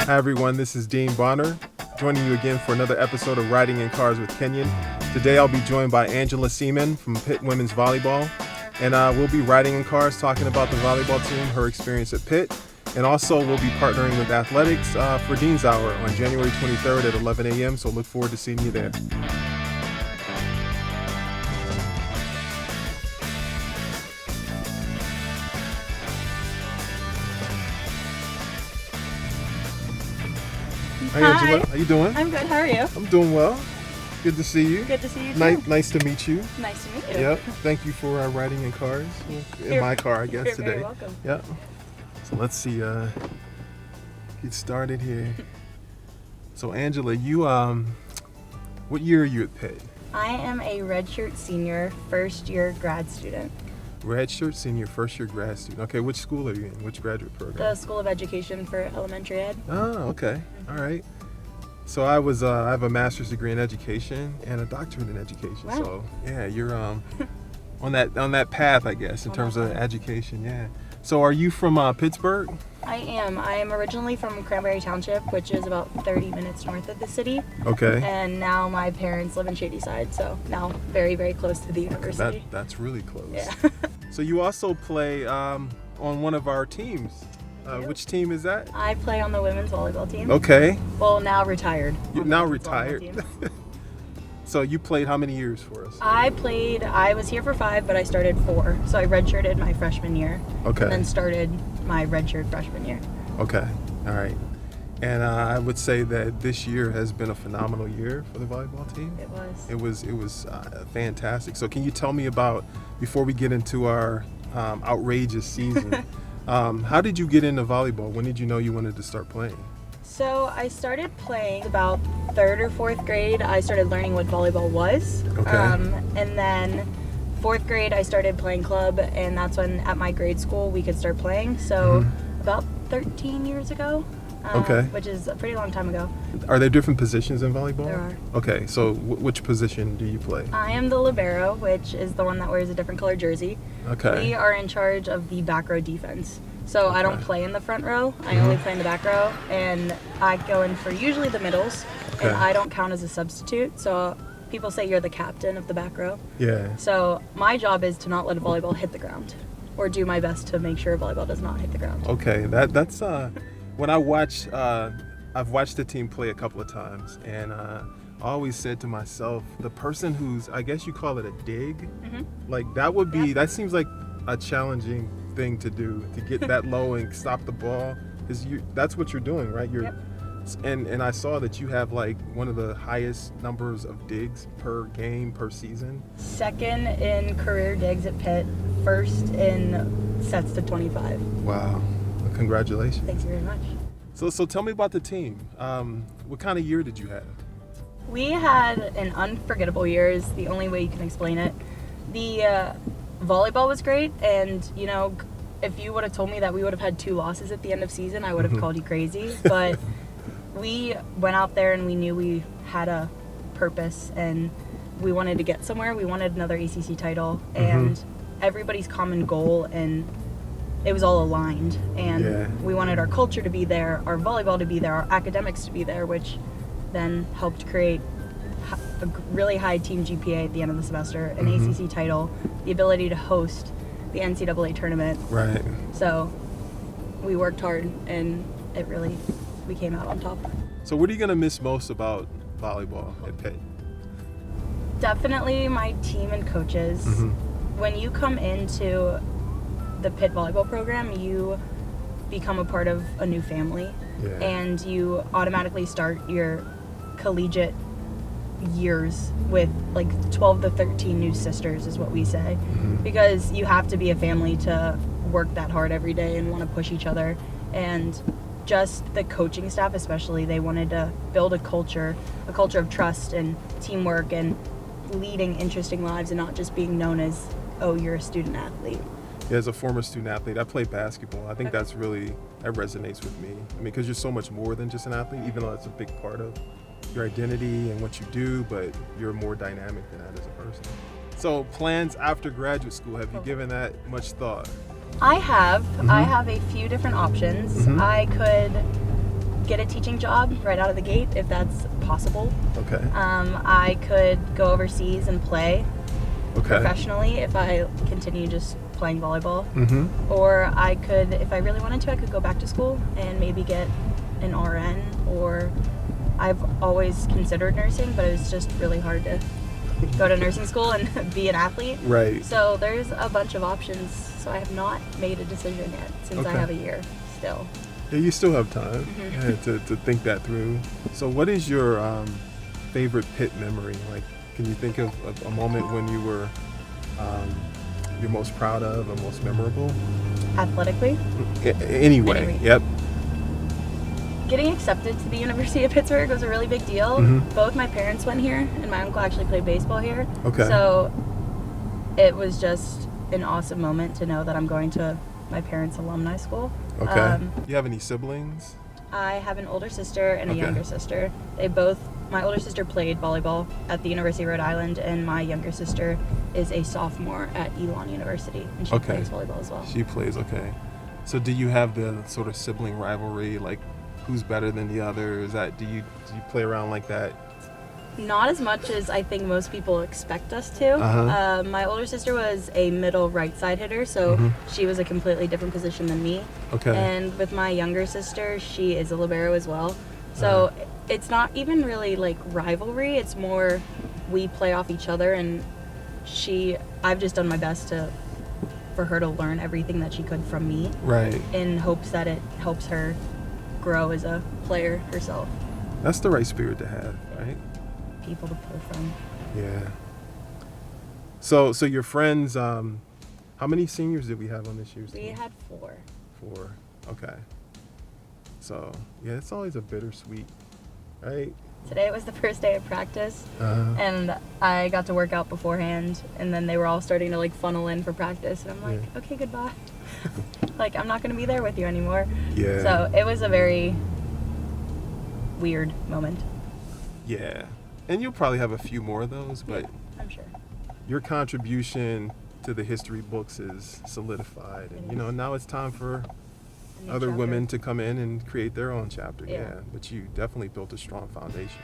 Hi everyone, this is Dean Bonner, joining you again for another episode of Riding in Cars with Kenyon. Today I'll be joined by Angela Seaman from Pitt Women's Volleyball, and we'll be riding in cars talking about the volleyball team, her experience at Pitt, and also we'll be partnering with athletics for Dean's Hour on January 23rd at 11 a.m., so look forward to seeing you there. Hi Angela, how you doing? I'm good, how are you? I'm doing well. Good to see you. Good to see you too. Nice to meet you. Nice to meet you. Yep. Thank you for riding in cars. In my car, I guess, you're today. Very welcome. Yep. So let's see. Get started here. So Angela, you what year are you at Pitt? I am a redshirt senior, first year grad student. Redshirt senior, first year grad student. Okay, which school are you in? Which graduate program? The School of Education for Elementary Ed. Oh, okay. All right. So I have a master's degree in education and a doctorate in education. Wow. So yeah, you're on that path, I guess, in terms of education. Yeah. So are you from Pittsburgh? I am. I am originally from Cranberry Township, which is about 30 minutes north of the city. Okay. And now my parents live in Shadyside, so now very, very close to the university. That's really close. Yeah. So you also play on one of our teams. Which team is that? I play on the women's volleyball team. Okay. Well, now retired. You're on the now women's volleyball retired. team. So you played how many years for us? I was here for 5, but I started 4. So I redshirted my freshman year. Okay. And then started my redshirt freshman year. Okay. All right. And I would say that this year has been a phenomenal year for the volleyball team. It was. It was fantastic. So can you tell me about, before we get into our outrageous season, how did you get into volleyball? When did you know you wanted to start playing? So I started playing about 3rd or 4th grade. I started learning what volleyball was. Okay. And then 4th grade I started playing club, and that's when at my grade school we could start playing. So about 13 years ago. Okay. Which is a pretty long time ago. Are there different positions in volleyball? There are. Okay, so which position do you play? I am the libero, which is the one that wears a different color jersey. Okay. We are in charge of the back row defense. So I don't play in the front row. I only play in the back row, and I go in for usually the middles, Okay. and I don't count as a substitute. So people say you're the captain of the back row. Yeah. So my job is to not let a volleyball hit the ground, or do my best to make sure a volleyball does not hit the ground. Okay, that's when I watch. I've watched the team play a couple of times, and I always said to myself, the person who's, I guess you call it a dig, like that would be, that seems like a challenging thing to do, to get that low and stop the ball, because that's what you're doing, right? You're, and I saw that you have like one of the highest numbers of digs per game per season. 2nd in career digs at Pitt, 1st in sets to 25. Wow, well, congratulations. Thanks very much. So tell me about the team. What kind of year did you have? We had an unforgettable year, is the only way you can explain it. The volleyball was great, and you know, if you would have told me that we would have had 2 losses at the end of season, I would have called you crazy. But we went out there and we knew we had a purpose and we wanted to get somewhere. We wanted another ACC title, and everybody's common goal, and it was all aligned. And we wanted our culture to be there, our volleyball to be there, our academics to be there, which then helped create a really high team GPA at the end of the semester, an ACC title, the ability to host the NCAA tournament. Right. So we worked hard, and we came out on top. So what are you going to miss most about volleyball at Pitt? Definitely my team and coaches. When you come into the Pitt Volleyball program, you become a part of a new family, and you automatically start your collegiate years with like 12 to 13 new sisters, is what we say, because you have to be a family to work that hard every day and want to push each other. And just the coaching staff especially, they wanted to build a culture of trust and teamwork and leading interesting lives, and not just being known as, oh, you're a student athlete. Yeah, as a former student athlete, I played basketball. I think that resonates with me. I mean, because you're so much more than just an athlete, even though that's a big part of your identity and what you do, but you're more dynamic than that as a person. So plans after graduate school, have you given that much thought? I have. I have a few different options. I could get a teaching job right out of the gate if that's possible. Okay. I could go overseas and play professionally if I continue just playing volleyball. Mm-hmm. Or I could, if I really wanted to, I could go back to school and maybe get an RN, or I've always considered nursing, but it was just really hard to go to nursing school and be an athlete. Right. So there's a bunch of options. So I have not made a decision yet since I have a year still. Yeah, you still have time to think that through. So what is your favorite Pitt memory? Like, can you think of a moment when you were you're most proud of or most memorable? Athletically? Anyway, yep. Getting accepted to the University of Pittsburgh was a really big deal. Mm-hmm. Both my parents went here, and my uncle actually played baseball here. Okay. So it was just an awesome moment to know that I'm going to my parents' alumni school. Okay. Do you have any siblings? I have an older sister and a younger sister. My older sister played volleyball at the University of Rhode Island, and my younger sister is a sophomore at Elon University, and she plays volleyball as well. She plays, okay. So do you have the sort of sibling rivalry, like who's better than the other? Do you play around like that? Not as much as I think most people expect us to. My older sister was a middle right side hitter, so she was a completely different position than me. Okay. And with my younger sister, she is a libero as well. So it's not even really like rivalry. It's more we play off each other, and I've just done my best for her to learn everything that she could from me. Right. In hopes that it helps her grow as a player herself. That's the right spirit to have, right? People to pull from. Yeah. So your friends, how many seniors did we have on this year's team? We had 4. 4. Okay. So yeah, it's always a bittersweet, right? Today was the first day of practice, and I got to work out beforehand, and then they were all starting to like funnel in for practice, and I'm like, okay, goodbye. Like, I'm not going to be there with you anymore. Yeah. So it was a very weird moment. Yeah. And you'll probably have a few more of those, but I'm sure. Your contribution to the history books is solidified, and now it's time for other women to come in and create their own chapter. Yeah. But you definitely built a strong foundation.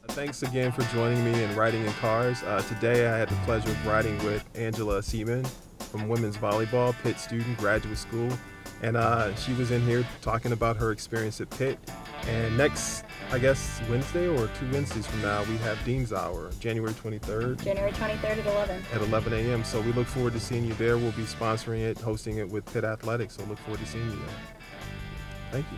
Thanks again for joining me in Riding in Cars. Today I had the pleasure of riding with Angela Seaman from women's volleyball, Pitt student, graduate school. And she was in here talking about her experience at Pitt. And next, I guess, Wednesday or 2 Wednesdays from now, we have Dean's Hour, January 23rd. January 23rd at 11. At 11 a.m. So we look forward to seeing you there. We'll be sponsoring it, hosting it with Pitt Athletics. So look forward to seeing you there. Thank you.